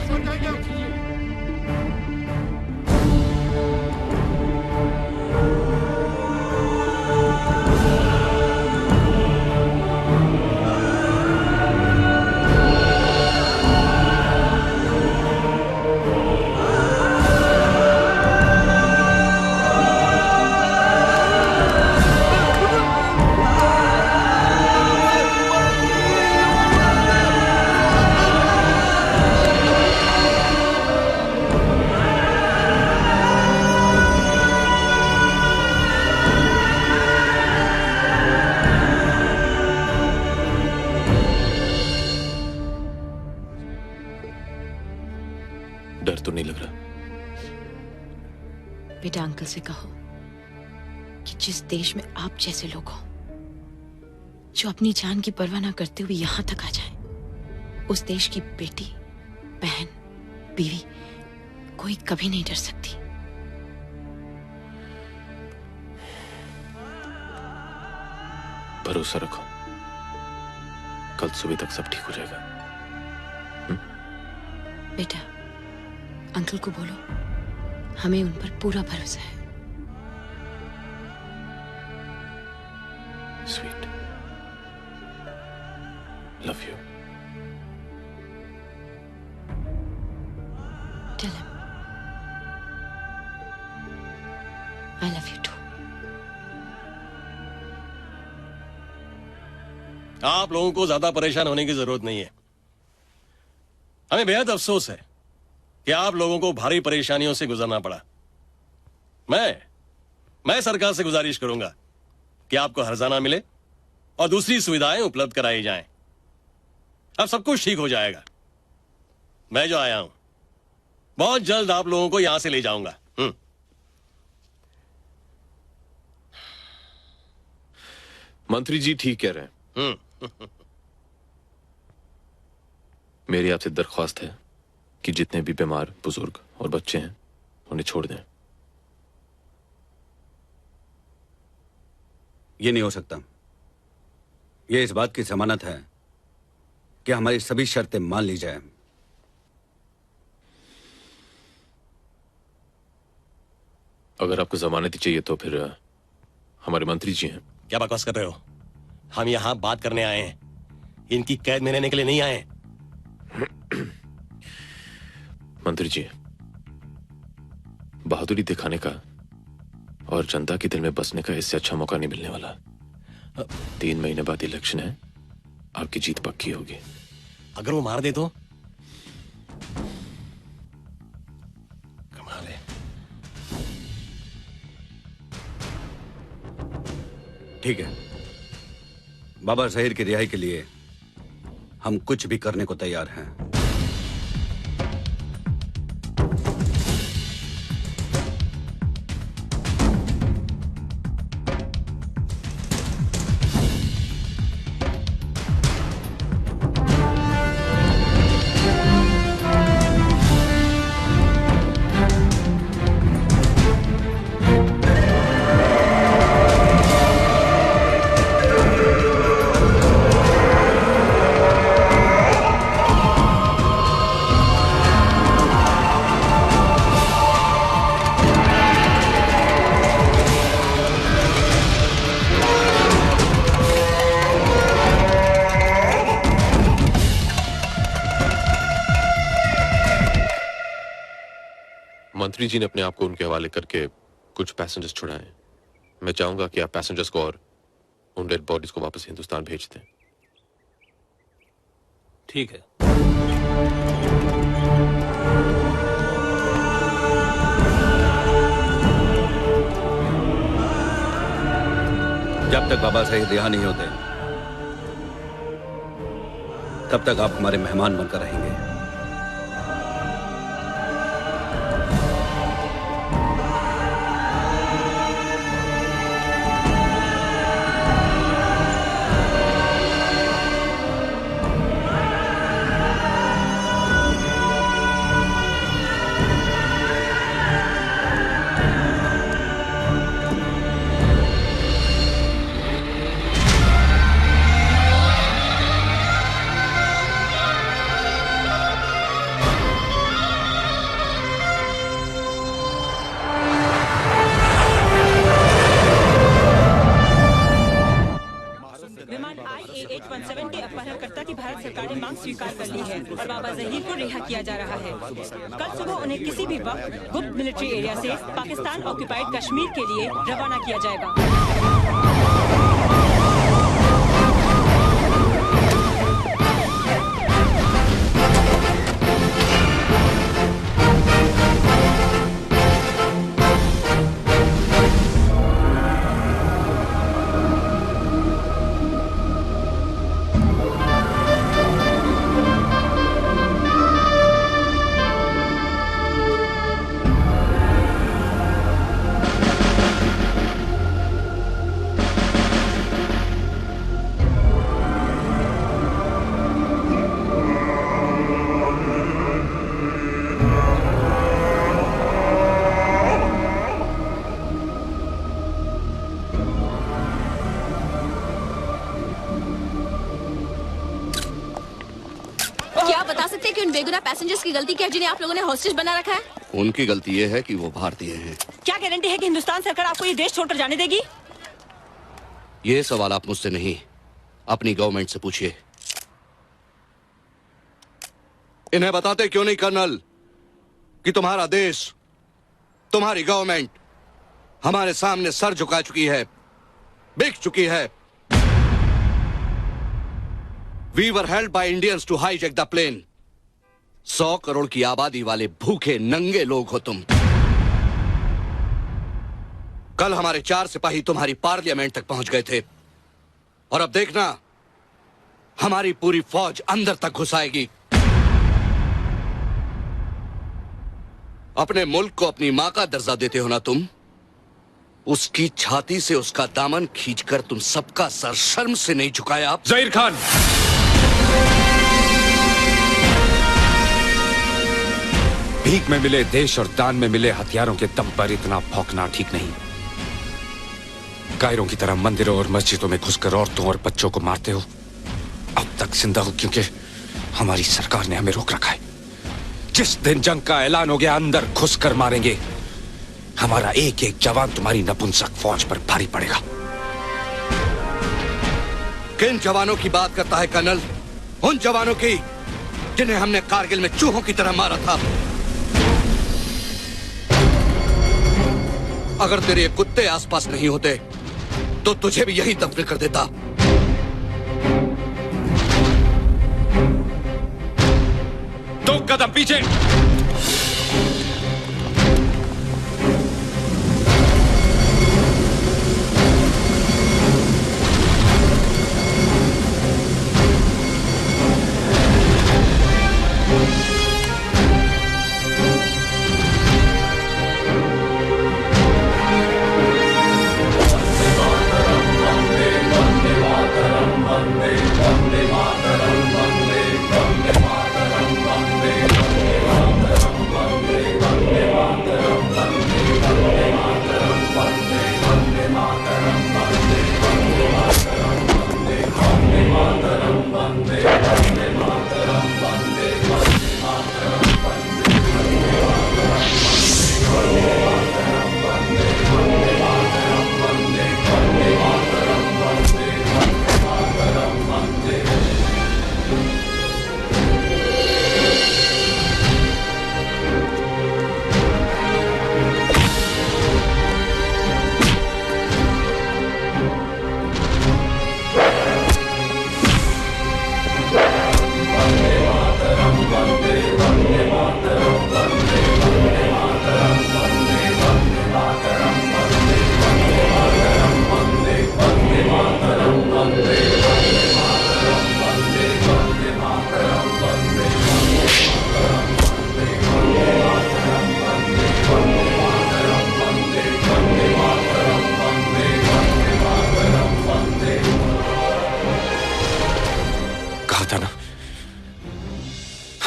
डर तो नहीं लग रहा? बेटा अंकल से कहो कि जिस देश में आप जैसे लोग हो जो अपनी जान की परवाह ना करते हुए यहां तक आ जाए, उस देश की बेटी, बहन, बीवी कोई कभी नहीं डर सकती। भरोसा रखो, कल सुबह तक सब ठीक हो जाएगा। बेटा, अंकल को बोलो हमें उन पर पूरा भरोसा है। Sweet, love you. Tell him I love you too. आप लोगों को ज्यादा परेशान होने की जरूरत नहीं है। हमें बेहद अफसोस है कि आप लोगों को भारी परेशानियों से गुजरना पड़ा। मैं सरकार से गुजारिश करूंगा कि आपको हर्जाना मिले और दूसरी सुविधाएं उपलब्ध कराई जाएं। अब सब कुछ ठीक हो जाएगा। मैं जो आया हूं बहुत जल्द आप लोगों को यहां से ले जाऊंगा। मंत्री जी ठीक कह रहे हैं। मेरी आपसे दरख्वास्त है कि जितने भी बीमार बुजुर्ग और बच्चे हैं उन्हें छोड़ दें। ये नहीं हो सकता। ये इस बात की जमानत है कि हमारी सभी शर्तें मान ली जाए। अगर आपको जमानत ही चाहिए तो फिर हमारे मंत्री जी हैं। क्या बकवास कर रहे हो? हम यहां बात करने आए हैं, इनकी कैद में रहने के लिए नहीं आए। मंत्री जी, बहादुरी दिखाने का और जनता के दिल में बसने का इससे अच्छा मौका नहीं मिलने वाला। 3 महीने बाद इलेक्शन है, आपकी जीत पक्की होगी। अगर वो मार दे तो? कमाल है। ठीक है, बाबा ज़हीर की रिहाई के लिए हम कुछ भी करने को तैयार हैं। मंत्री जी ने अपने आप को उनके हवाले करके कुछ पैसेंजर्स छुड़ाए। मैं चाहूंगा कि आप पैसेंजर्स को और उन डेड बॉडीज को वापस हिंदुस्तान भेज दें। ठीक है। जब तक बाबा ज़हीर रिहा नहीं होते तब तक आप हमारे मेहमान बनकर रहेंगे। स्वीकार कर ली है और बाबा ज़हीर को रिहा किया जा रहा है। कल सुबह उन्हें किसी भी वक्त गुप्त मिलिट्री एरिया से पाकिस्तान ऑक्यूपाइड कश्मीर के लिए रवाना किया जाएगा। इन बेगुनाह पैसेंजर्स की गलती क्या है जिन्हें आप लोगों ने हॉस्टेज बना रखा है? उनकी गलती ये है कि वो भारतीय हैं। क्या गारंटी है कि हिंदुस्तान सरकार आपको ये देश छोड़कर जाने देगी? ये सवाल आप मुझसे नहीं, अपनी गवर्नमेंट से पूछिए। इन्हें बताते क्यों नहीं कर्नल कि तुम्हारा देश, तुम्हारी गवर्नमेंट हमारे सामने सर झुका चुकी है, बिक चुकी है। We were held by Indians to hijack the plane. 100 crore की आबादी वाले भूखे नंगे लोग हो तुम। कल हमारे 4 सिपाही तुम्हारी पार्लियामेंट तक पहुंच गए थे, और अब देखना हमारी पूरी फौज अंदर तक घुस आएगी। अपने मुल्क को अपनी मां का दर्जा देते हो ना तुम? उसकी छाती से उसका दामन खींचकर तुम सबका सर शर्म से नहीं झुकाया? ज़हीर खान, भीख में मिले देश और दान में मिले हथियारों के दम पर इतना भौंकना ठीक नहीं। कायरों की तरह मंदिरों और मस्जिदों में घुसकर औरतों और बच्चों को मारते हो। अब तक जिंदा हो क्योंकि हमारी सरकार ने हमें रोक रखा है। जिस दिन जंग का ऐलान हो गया अंदर घुसकर मारेंगे। हमारा एक एक जवान तुम्हारी नपुंसक फौज पर भारी पड़ेगा। किन जवानों की बात करता है कर्नल? उन जवानों की जिन्हें हमने कारगिल में चूहों की तरह मारा था। अगर तेरे ये कुत्ते आसपास नहीं होते तो तुझे भी यही दफन कर देता। दो कदम पीछे।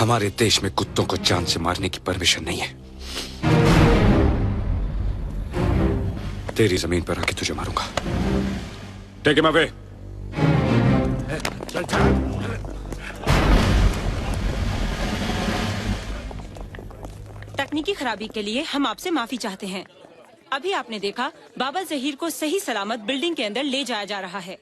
हमारे देश में कुत्तों को जान से मारने की परमिशन नहीं है। तेरी जमीन पर आके तुझे मारूंगा। Take him away. तकनीकी खराबी के लिए हम आपसे माफी चाहते हैं। अभी आपने देखा बाबा जहीर को सही सलामत बिल्डिंग के अंदर ले जाया जा रहा है।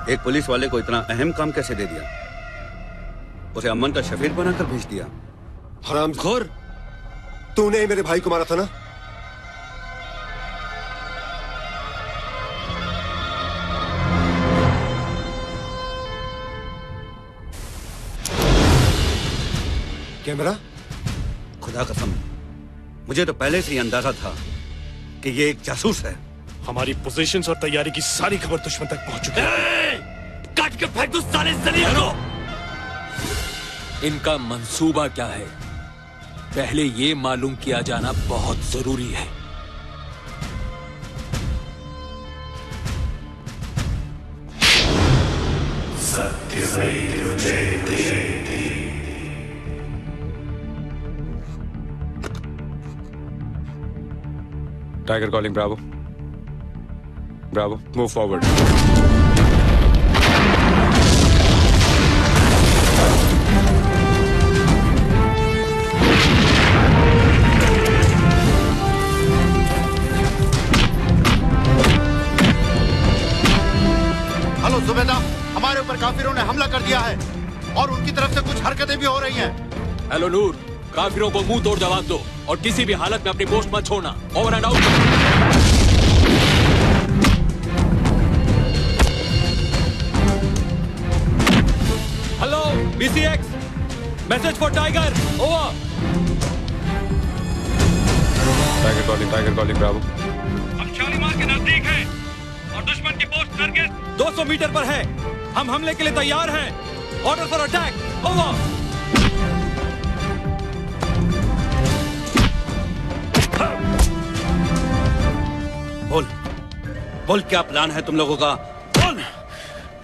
एक पुलिस वाले को इतना अहम काम कैसे दे दिया? उसे अमन का शफीर बनाकर भेज दिया। हरामखोर, तूने ही मेरे भाई को मारा था ना? कैमरा? खुदा कसम, मुझे तो पहले से ही अंदाजा था कि ये एक जासूस है। हमारी पोजीशंस और तैयारी की सारी खबर दुश्मन तक पहुंच चुकी है। काट के फेंक दो साले जलील को। इनका मंसूबा क्या है, पहले ये मालूम किया जाना बहुत जरूरी है। Tiger calling, bravo. Bravo, move forward. Hello Zubaida, हमारे ऊपर काफिरों ने हमला कर दिया है और उनकी तरफ से कुछ हरकतें भी हो रही हैं। हेलो नूर, काफिरों को मुंह तोड़ जवाब दो और किसी भी हालत में अपनी पोस्ट मत छोड़ना। Over and out. Hello BCX, message for tiger, over. Tiger calling, Bravo. हम शालीमार के नजदीक हैं और दुश्मन की पोस्ट टारगेट 200 मीटर पर है। हम हमले के लिए तैयार हैं। Order for attack, over. बोल क्या प्लान है तुम लोगों का? बोल।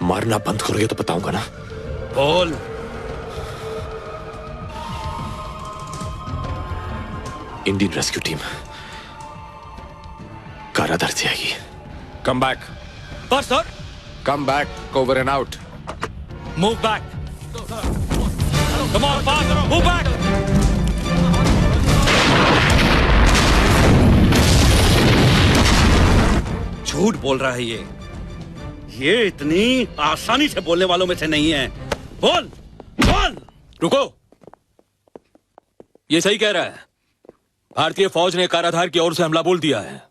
मारना बंद करोगे तो बताऊंगा ना। बोल। इंडियन रेस्क्यू टीम कारादर से आएगी। Come back. पर sir. Come back, over and out. Move back. Come on fast, move back. झूठ बोल रहा है ये इतनी आसानी से बोलने वालों में से नहीं है। बोल बोल। रुको, ये सही कह रहा है। भारतीय फौज ने काराधार की ओर से हमला बोल दिया है।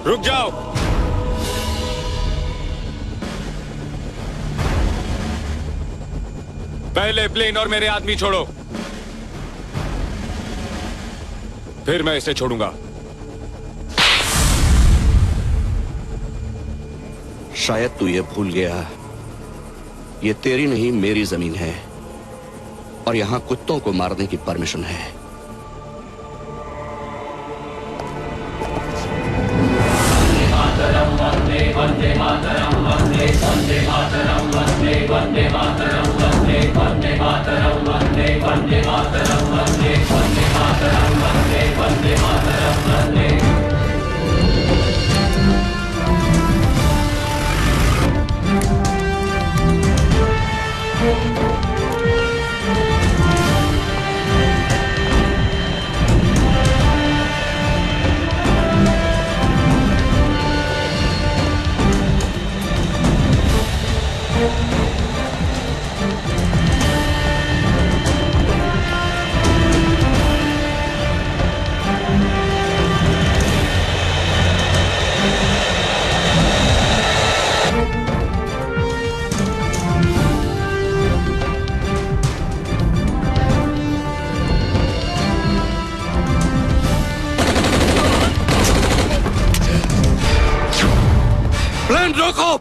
रुक जाओ। पहले प्लेन और मेरे आदमी छोड़ो, फिर मैं इसे छोड़ूंगा। शायद तू ये भूल गया, ये तेरी नहीं मेरी जमीन है और यहां कुत्तों को मारने की परमिशन है। वंदे मातरम, वंदे मातरम, वंदे मातरम, वंदे मातरम, वंदे मातरम, वंदे मातरम, वंदे मातरम, वंदे। प्लेन रोको।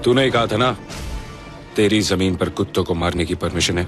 तूने ही कहा था ना, तेरी जमीन पर कुत्तों को मारने की परमिशन है।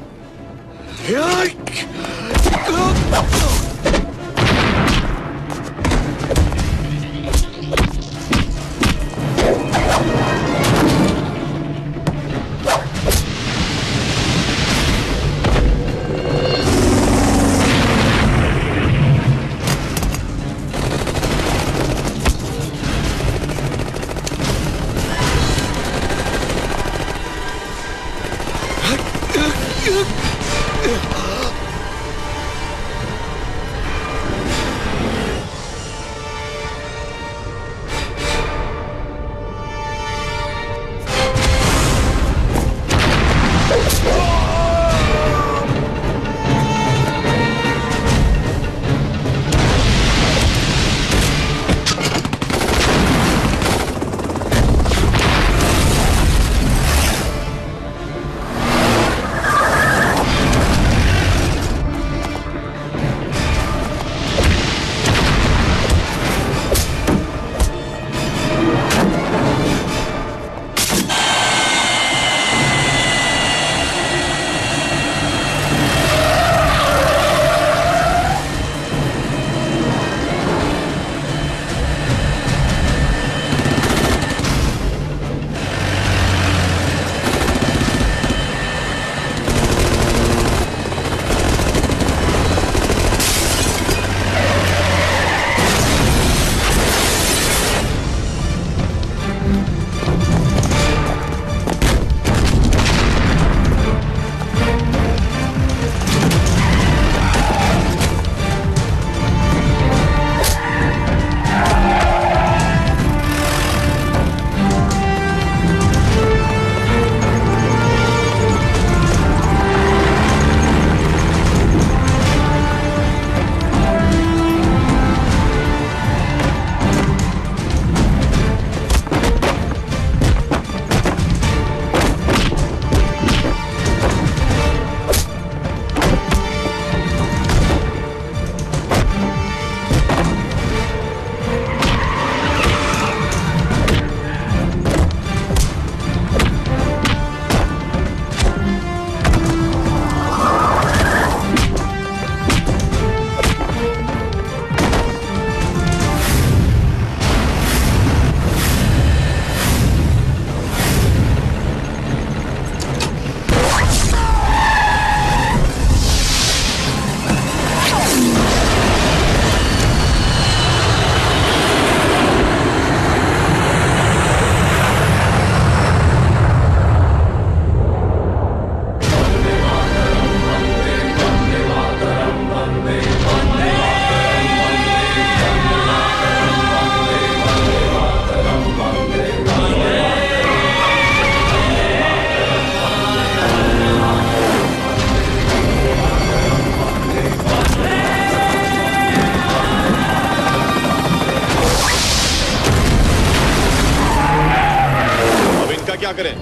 क्या करें?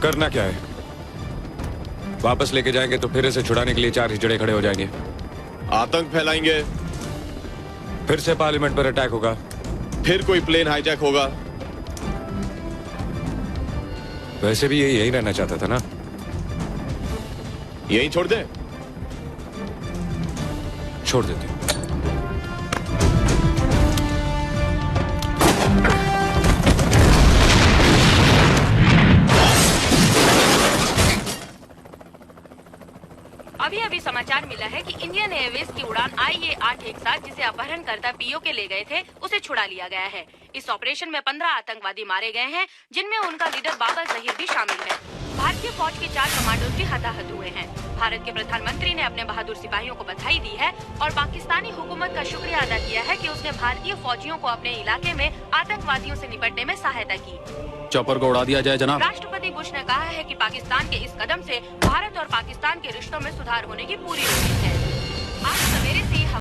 करना क्या है? वापस लेके जाएंगे तो फिर इसे छुड़ाने के लिए 4 हिजड़े खड़े हो जाएंगे, आतंक फैलाएंगे, फिर से पार्लियामेंट पर अटैक होगा, फिर कोई प्लेन हाईजैक होगा। वैसे भी यही रहना चाहता था ना। यही छोड़ दे? छोड़ देते। अभी अभी समाचार मिला है कि इंडियन एयरवेज की उड़ान IA-817 जिसे अपहरणकर्ता पीओके ले गए थे उसे छुड़ा लिया गया है। इस ऑपरेशन में 15 आतंकवादी मारे गए हैं, जिनमें उनका लीडर बाबा जहीर भी शामिल है। भारतीय फौज के 4 कमांडोज भी हताहत हुए हैं। भारत के प्रधानमंत्री ने अपने बहादुर सिपाहियों को बधाई दी है और पाकिस्तानी हुकूमत का शुक्रिया अदा किया है कि उसने भारतीय फौजियों को अपने इलाके में आतंकवादियों से निपटने में सहायता की। चॉपर को उड़ा दिया जाए जनाब। राष्ट्रपति बुश ने कहा है कि पाकिस्तान के इस कदम से भारत और पाकिस्तान के रिश्तों में सुधार होने की पूरी उम्मीद है। आज सवेरे